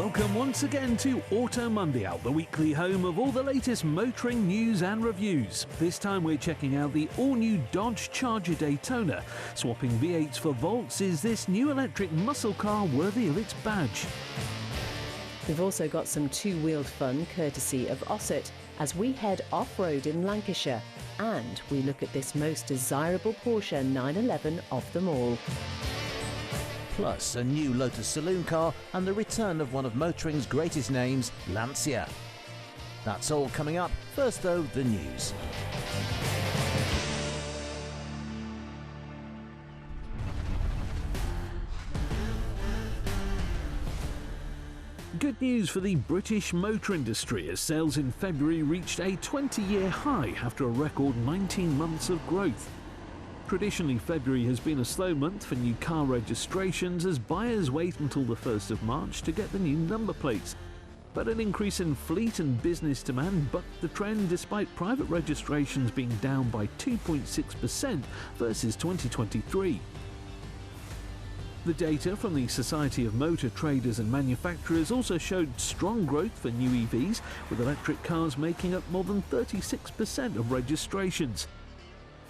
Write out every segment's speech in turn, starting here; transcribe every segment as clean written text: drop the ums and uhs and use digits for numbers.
Welcome once again to Auto Mundial, the weekly home of all the latest motoring news and reviews. This time we're checking out the all-new Dodge Charger Daytona. Swapping V8's for Volts, is this new electric muscle car worthy of its badge? We've also got some two-wheeled fun courtesy of Oset as we head off-road in Lancashire, and we look at this most desirable Porsche 911 of them all. Plus a new Lotus saloon car and the return of one of motoring's greatest names, Lancia. That's all coming up. First though, the news. Good news for the British motor industry as sales in February reached a 20-year high after a record 19 months of growth. Traditionally, February has been a slow month for new car registrations as buyers wait until the 1st of March to get the new number plates. But an increase in fleet and business demand bucked the trend despite private registrations being down by 2.6% versus 2023. The data from the Society of Motor Traders and Manufacturers also showed strong growth for new EVs, with electric cars making up more than 36% of registrations.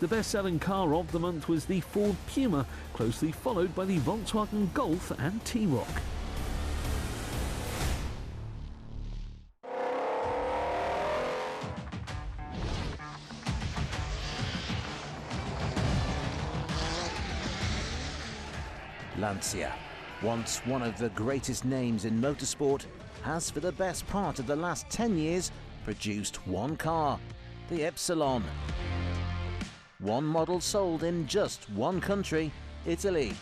The best-selling car of the month was the Ford Puma, closely followed by the Volkswagen Golf and T-Roc. Lancia, once one of the greatest names in motorsport, has for the best part of the last 10 years produced one car, the YPSILON. One model sold in just one country, Italy.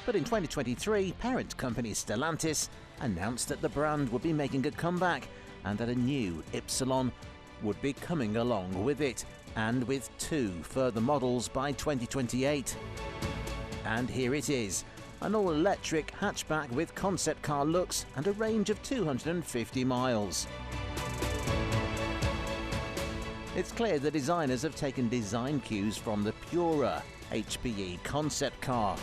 But in 2023, parent company Stellantis announced that the brand would be making a comeback and that a new YPSILON would be coming along with it, and with 2 further models by 2028. And here it is, an all-electric hatchback with concept car looks and a range of 250 miles. It's clear the designers have taken design cues from the purer HPE concept car.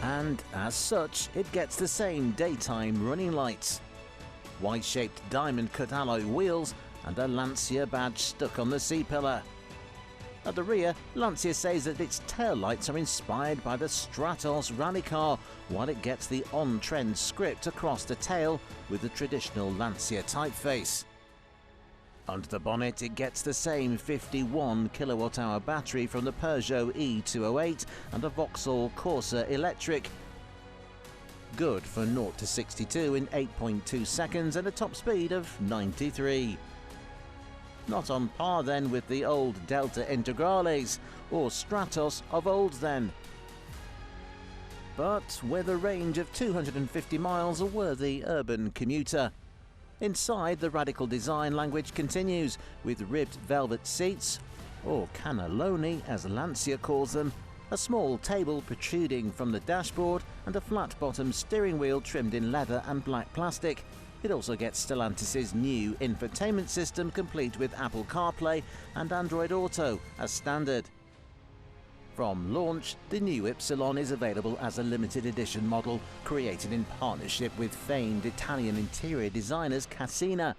And as such, it gets the same daytime running lights, white-shaped diamond-cut alloy wheels and a Lancia badge stuck on the C-pillar. At the rear, Lancia says that its tail lights are inspired by the Stratos rally car, while it gets the on-trend script across the tail with the traditional Lancia typeface. Under the bonnet, it gets the same 51 kWh battery from the Peugeot E208 and a Vauxhall Corsa electric. Good for 0 to 62 in 8.2 seconds and a top speed of 93. Not on par then with the old Delta Integrales or Stratos of old then. But with a range of 250 miles, a worthy urban commuter. Inside, the radical design language continues, with ribbed velvet seats, or cannelloni as Lancia calls them, a small table protruding from the dashboard and a flat-bottom steering wheel trimmed in leather and black plastic. It also gets Stellantis' new infotainment system complete with Apple CarPlay and Android Auto as standard. From launch, the new YPSILON is available as a limited edition model created in partnership with famed Italian interior designers Cassina.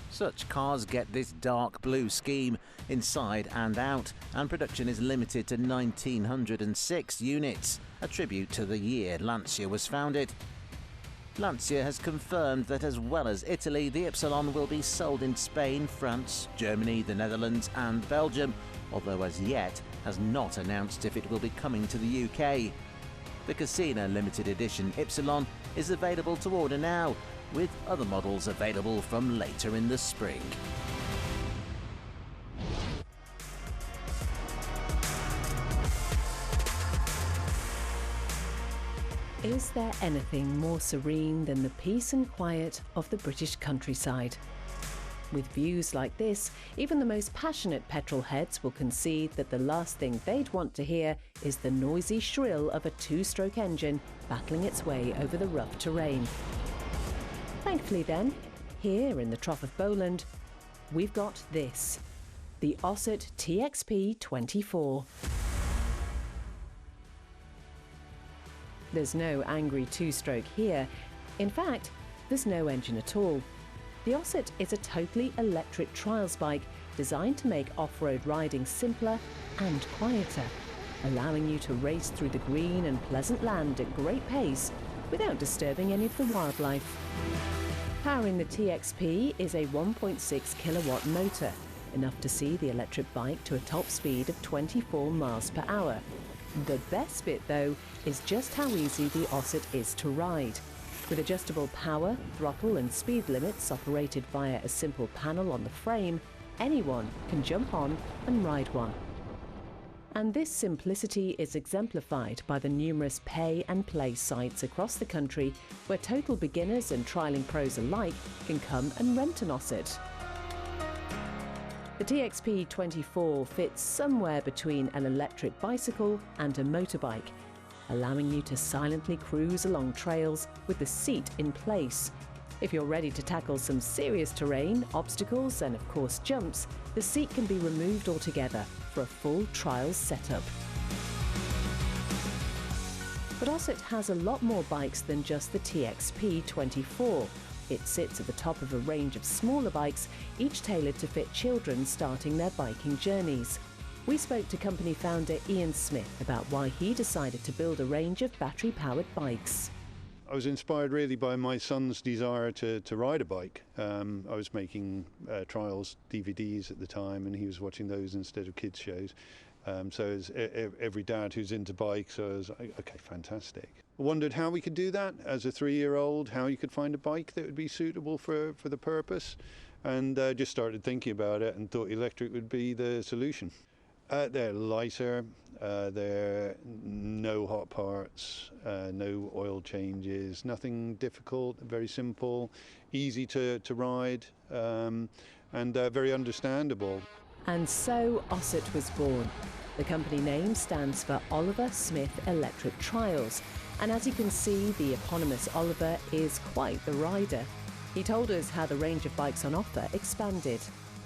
Such cars get this dark blue scheme inside and out, and production is limited to 1,906 units, a tribute to the year Lancia was founded. Lancia has confirmed that as well as Italy, the YPSILON will be sold in Spain, France, Germany, the Netherlands and Belgium, although as yet has not announced if it will be coming to the UK. The Cassina limited edition YPSILON is available to order now, with other models available from later in the spring. Is there anything more serene than the peace and quiet of the British countryside? With views like this, even the most passionate petrol heads will concede that the last thing they'd want to hear is the noisy shrill of a two-stroke engine battling its way over the rough terrain. Thankfully then, here in the Trough of Bowland, we've got this, the Oset TXP 24. There's no angry two-stroke here. In fact, there's no engine at all. The Oset is a totally electric trials bike designed to make off-road riding simpler and quieter, allowing you to race through the green and pleasant land at great pace without disturbing any of the wildlife. Powering the TXP is a 1.6 kilowatt motor, enough to see the electric bike to a top speed of 24 miles per hour. The best bit, though, is just how easy the Oset is to ride. With adjustable power, throttle and speed limits operated via a simple panel on the frame, anyone can jump on and ride one. And this simplicity is exemplified by the numerous pay and play sites across the country where total beginners and trialling pros alike can come and rent an Oset. The TXP-24 fits somewhere between an electric bicycle and a motorbike, allowing you to silently cruise along trails with the seat in place. If you're ready to tackle some serious terrain, obstacles and of course jumps, the seat can be removed altogether for a full trials setup. But Oset has a lot more bikes than just the TXP-24. It sits at the top of a range of smaller bikes, each tailored to fit children starting their biking journeys. We spoke to company founder Ian Smith about why he decided to build a range of battery-powered bikes. I was inspired really by my son's desire to ride a bike. I was making trials DVDs at the time, and he was watching those instead of kids' shows. So as every dad who's into bikes, I was like, okay, fantastic. I wondered how we could do that as a 3-year-old, how you could find a bike that would be suitable for the purpose, and just started thinking about it and thought electric would be the solution. They're lighter, they're no hot parts, no oil changes, nothing difficult, very simple, easy to ride, and very understandable. And so Oset was born. The company name stands for Oliver Smith Electric Trials, and as you can see, the eponymous Oliver is quite the rider. He told us how the range of bikes on offer expanded.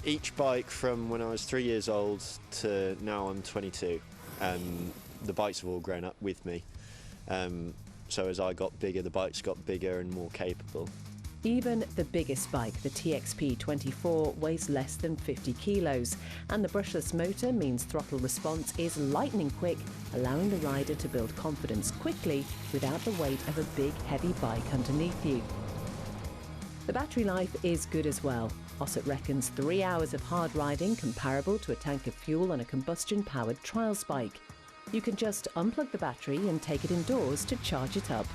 Each bike from when I was 3 years old to now I'm 22, the bikes have all grown up with me. So as I got bigger, the bikes got bigger and more capable. Even the biggest bike, the TXP-24, weighs less than 50 kilos, and the brushless motor means throttle response is lightning quick, allowing the rider to build confidence quickly without the weight of a big, heavy bike underneath you. The battery life is good as well. Oset reckons 3 hours of hard riding comparable to a tank of fuel on a combustion-powered trials bike. You can just unplug the battery and take it indoors to charge it up.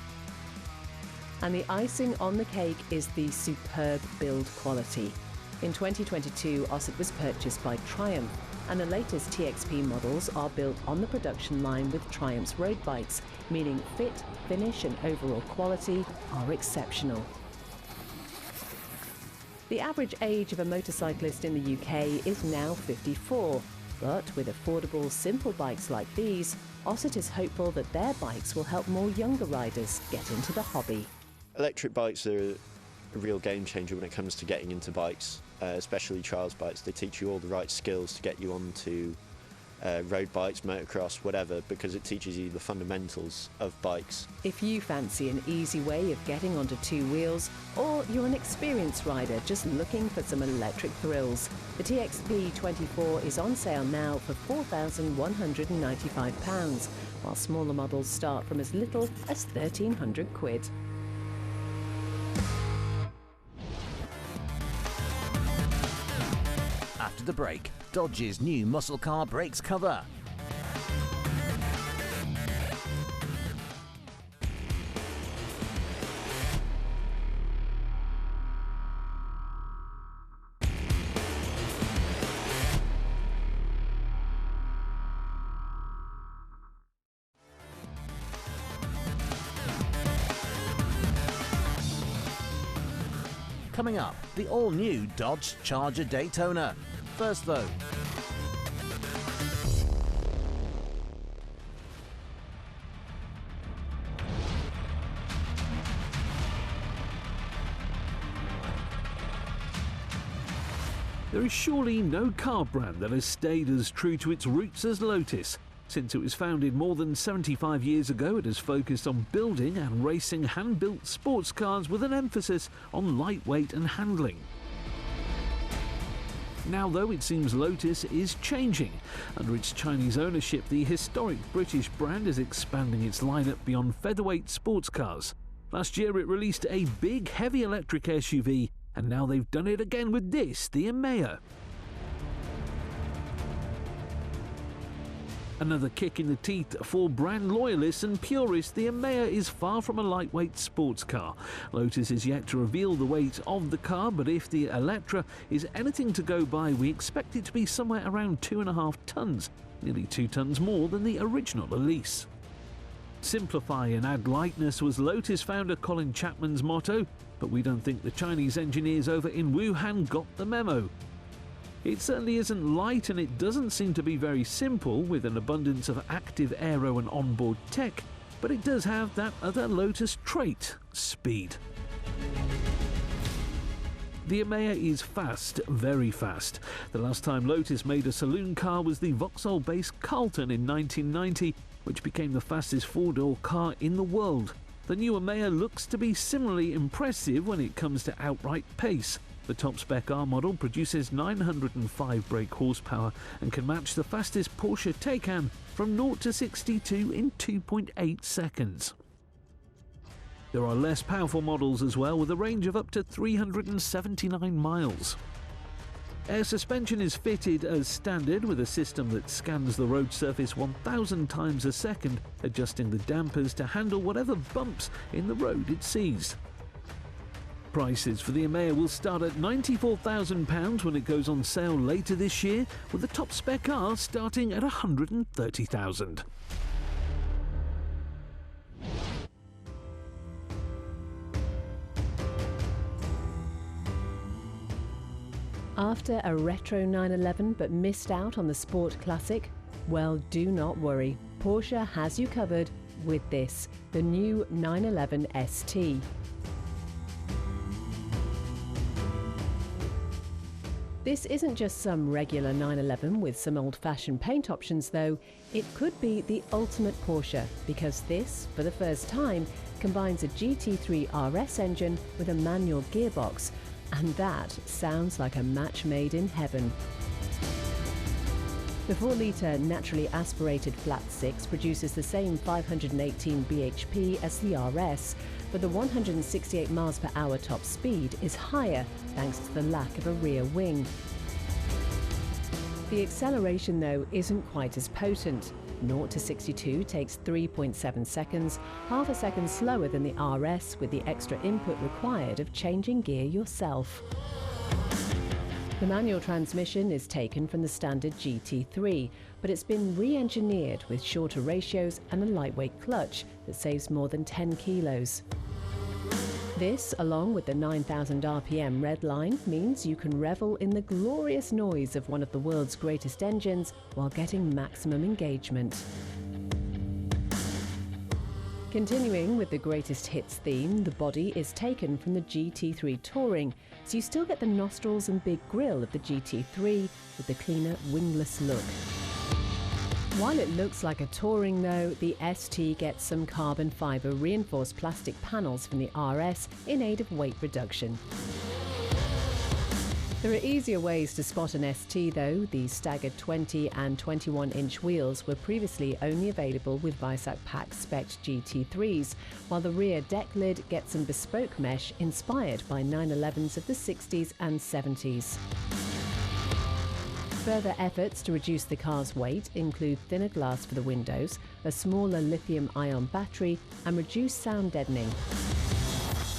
And the icing on the cake is the superb build quality. In 2022, Oset was purchased by Triumph, and the latest TXP models are built on the production line with Triumph's road bikes, meaning fit, finish and overall quality are exceptional. The average age of a motorcyclist in the UK is now 54, but with affordable, simple bikes like these, Oset is hopeful that their bikes will help more younger riders get into the hobby. Electric bikes are a real game changer when it comes to getting into bikes, especially trials bikes. They teach you all the right skills to get you onto road bikes, motocross, whatever, because it teaches you the fundamentals of bikes. If you fancy an easy way of getting onto two wheels, or you're an experienced rider just looking for some electric thrills, the TXP-24 is on sale now for £4,195, while smaller models start from as little as £1,300. After the break, Dodge's new muscle car brakes cover. Coming up, the all-new Dodge Charger Daytona. First though, There is surely no car brand that has stayed as true to its roots as Lotus. Since it was founded more than 75 years ago, it has focused on building and racing hand-built sports cars with an emphasis on lightweight and handling. Now, though, it seems Lotus is changing. Under its Chinese ownership, the historic British brand is expanding its lineup beyond featherweight sports cars. Last year, it released a big, heavy electric SUV, and now they've done it again with this, the EMEYA. Another kick in the teeth for brand loyalists and purists, the EMEYA is far from a lightweight sports car. Lotus is yet to reveal the weight of the car, but if the Electra is anything to go by, we expect it to be somewhere around 2.5 tons, nearly 2 tons more than the original Elise. Simplify and add lightness was Lotus founder Colin Chapman's motto, but we don't think the Chinese engineers over in Wuhan got the memo. It certainly isn't light, and it doesn't seem to be very simple with an abundance of active aero and onboard tech, but it does have that other Lotus trait, speed. The EMEYA is fast, very fast. The last time Lotus made a saloon car was the Vauxhall-based Carlton in 1990, which became the fastest four-door car in the world. The new EMEYA looks to be similarly impressive when it comes to outright pace. The top-spec R model produces 905 brake horsepower and can match the fastest Porsche Taycan from 0 to 62 in 2.8 seconds. There are less powerful models as well, with a range of up to 379 miles. Air suspension is fitted as standard with a system that scans the road surface 1,000 times a second, adjusting the dampers to handle whatever bumps in the road it sees. Prices for the EMEYA will start at £94,000 when it goes on sale later this year, with the top spec R starting at £130,000. After a retro 911 but missed out on the sport classic? Well, do not worry. Porsche has you covered with this, the new 911 ST. This isn't just some regular 911 with some old-fashioned paint options though. It could be the ultimate Porsche, because this, for the first time, combines a GT3 RS engine with a manual gearbox, and that sounds like a match made in heaven. The 4-litre naturally aspirated flat 6 produces the same 518 bhp as the RS, but the 168 miles per hour top speed is higher thanks to the lack of a rear wing. The acceleration, though, isn't quite as potent. 0 to 62 takes 3.7 seconds, half a second slower than the RS, with the extra input required of changing gear yourself. The manual transmission is taken from the standard GT3, but it's been re-engineered with shorter ratios and a lightweight clutch that saves more than 10 kilos. This, along with the 9,000 RPM red line, means you can revel in the glorious noise of one of the world's greatest engines while getting maximum engagement. Continuing with the greatest hits theme, the body is taken from the GT3 Touring, so you still get the nostrils and big grille of the GT3 with the cleaner wingless look. While it looks like a Touring though, the ST gets some carbon fibre reinforced plastic panels from the RS in aid of weight reduction. There are easier ways to spot an ST though. The staggered 20 and 21-inch wheels were previously only available with Weissach Pack spec GT3s, while the rear deck lid gets some bespoke mesh inspired by 911s of the 60s and 70s. Further efforts to reduce the car's weight include thinner glass for the windows, a smaller lithium-ion battery, and reduced sound deadening.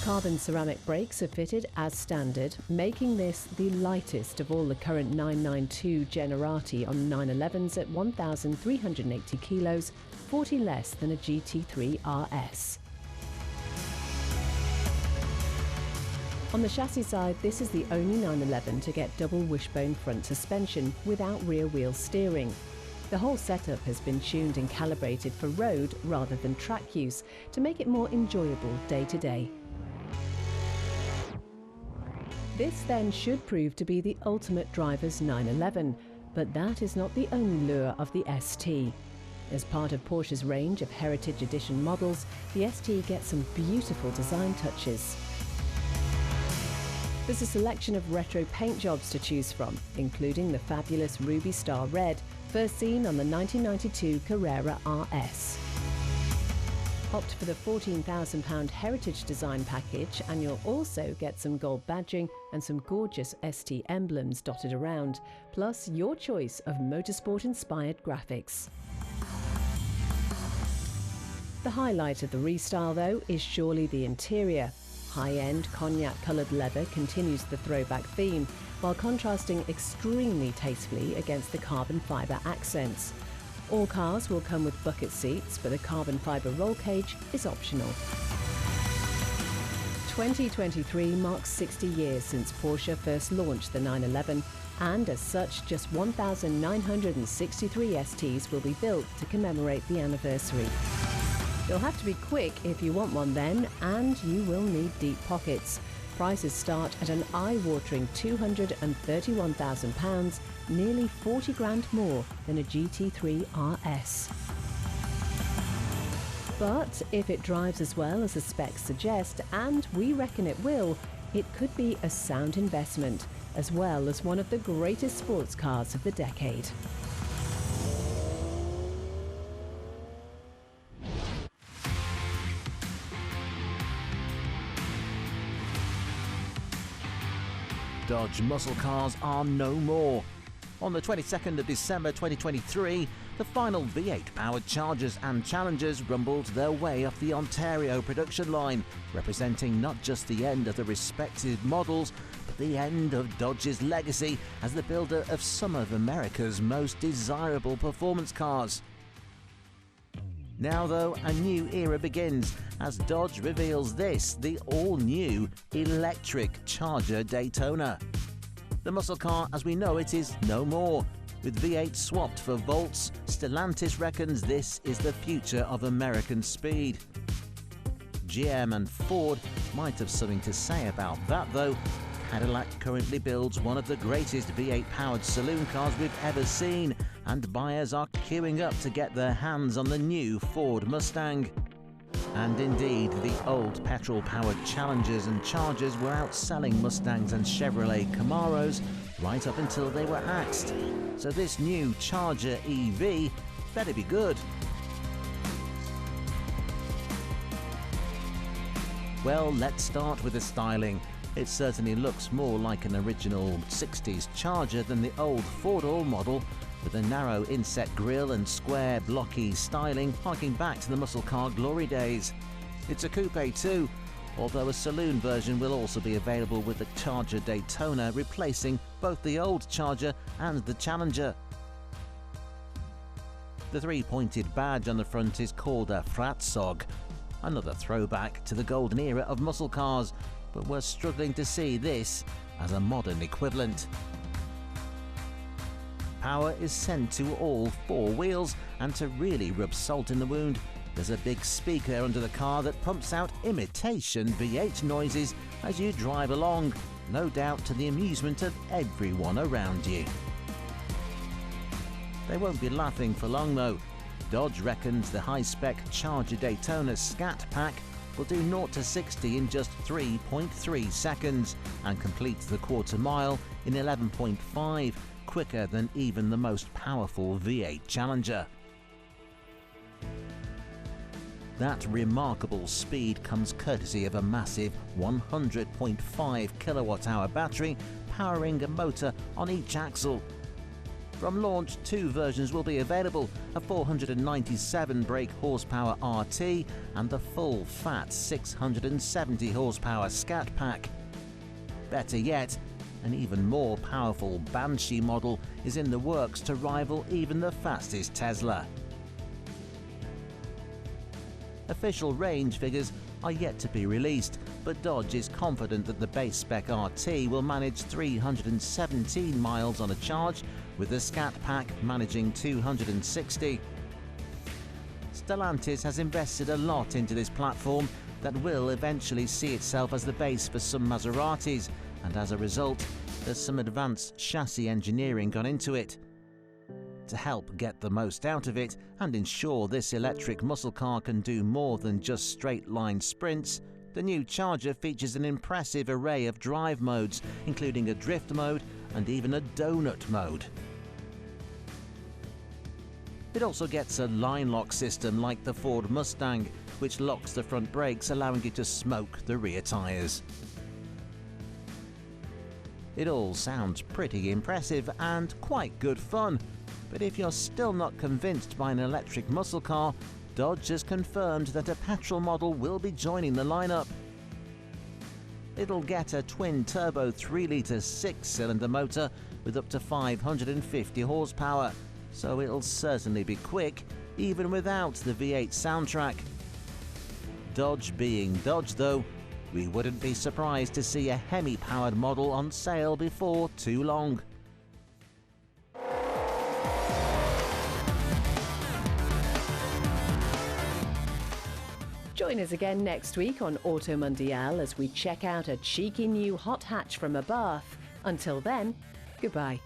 Carbon ceramic brakes are fitted as standard, making this the lightest of all the current 992 Generati on 911s at 1,380 kilos, 40 less than a GT3 RS. On the chassis side, this is the only 911 to get double wishbone front suspension without rear wheel steering. The whole setup has been tuned and calibrated for road rather than track use to make it more enjoyable day to day. This then should prove to be the ultimate driver's 911, but that is not the only lure of the ST. As part of Porsche's range of Heritage Edition models, the ST gets some beautiful design touches. There's a selection of retro paint jobs to choose from, including the fabulous Ruby Star Red, first seen on the 1992 Carrera RS. Opt for the £14,000 Heritage Design package and you'll also get some gold badging and some gorgeous ST emblems dotted around, plus your choice of motorsport-inspired graphics. The highlight of the restyle, though, is surely the interior. High-end cognac-coloured leather continues the throwback theme, while contrasting extremely tastefully against the carbon fibre accents. All cars will come with bucket seats, but the carbon fibre roll cage is optional. 2023 marks 60 years since Porsche first launched the 911, and as such, just 1,963 STs will be built to commemorate the anniversary. You'll have to be quick if you want one then, and you will need deep pockets. Prices start at an eye-watering £231,000, nearly 40 grand more than a GT3 RS. But if it drives as well as the specs suggest, and we reckon it will, it could be a sound investment, as well as one of the greatest sports cars of the decade. Dodge muscle cars are no more. On the 22nd of December 2023, the final V8-powered Chargers and Challengers rumbled their way off the Ontario production line, representing not just the end of the respective models, but the end of Dodge's legacy as the builder of some of America's most desirable performance cars. Now, though, a new era begins as Dodge reveals this, the all-new electric Charger Daytona. The muscle car as we know it is no more. With V8 swapped for Volts, Stellantis reckons this is the future of American speed. GM and Ford might have something to say about that, though. Cadillac currently builds one of the greatest V8-powered saloon cars we've ever seen, and buyers are queuing up to get their hands on the new Ford Mustang. And indeed, the old petrol-powered Challengers and Chargers were outselling Mustangs and Chevrolet Camaros right up until they were axed. So this new Charger EV better be good. Well, let's start with the styling. It certainly looks more like an original 60s Charger than the old four-door model, with a narrow inset grille and square, blocky styling harking back to the muscle car glory days. It's a coupe too, although a saloon version will also be available with the Charger Daytona, replacing both the old Charger and the Challenger. The three-pointed badge on the front is called a Fratzog, another throwback to the golden era of muscle cars, but we're struggling to see this as a modern equivalent. Power is sent to all four wheels, and to really rub salt in the wound, there's a big speaker under the car that pumps out imitation V8 noises as you drive along, no doubt to the amusement of everyone around you. They won't be laughing for long though. Dodge reckons the high-spec Charger Daytona Scat Pack will do 0 to 60 in just 3.3 seconds and complete the quarter mile in 11.5, quicker than even the most powerful V8 Challenger. That remarkable speed comes courtesy of a massive 100.5 kilowatt-hour battery powering a motor on each axle. From launch, two versions will be available, a 497 brake horsepower RT and the full fat 670 horsepower Scat Pack. Better yet, an even more powerful Banshee model is in the works to rival even the fastest Tesla. Official range figures are yet to be released, but Dodge is confident that the base spec RT will manage 317 miles on a charge, with the Scat Pack managing 260. Stellantis has invested a lot into this platform that will eventually see itself as the base for some Maseratis, and as a result, there's some advanced chassis engineering gone into it. To help get the most out of it and ensure this electric muscle car can do more than just straight-line sprints, the new Charger features an impressive array of drive modes, including a drift mode and even a donut mode. It also gets a line lock system like the Ford Mustang, which locks the front brakes, allowing you to smoke the rear tyres. It all sounds pretty impressive and quite good fun, but if you're still not convinced by an electric muscle car, Dodge has confirmed that a petrol model will be joining the lineup. It'll get a twin-turbo 3-litre 6-cylinder motor with up to 550 horsepower, so it'll certainly be quick, even without the V8 soundtrack. Dodge being Dodge though, we wouldn't be surprised to see a Hemi-powered model on sale before too long. Join us again next week on Auto Mundial as we check out a cheeky new hot hatch from a Bath. Until then, goodbye.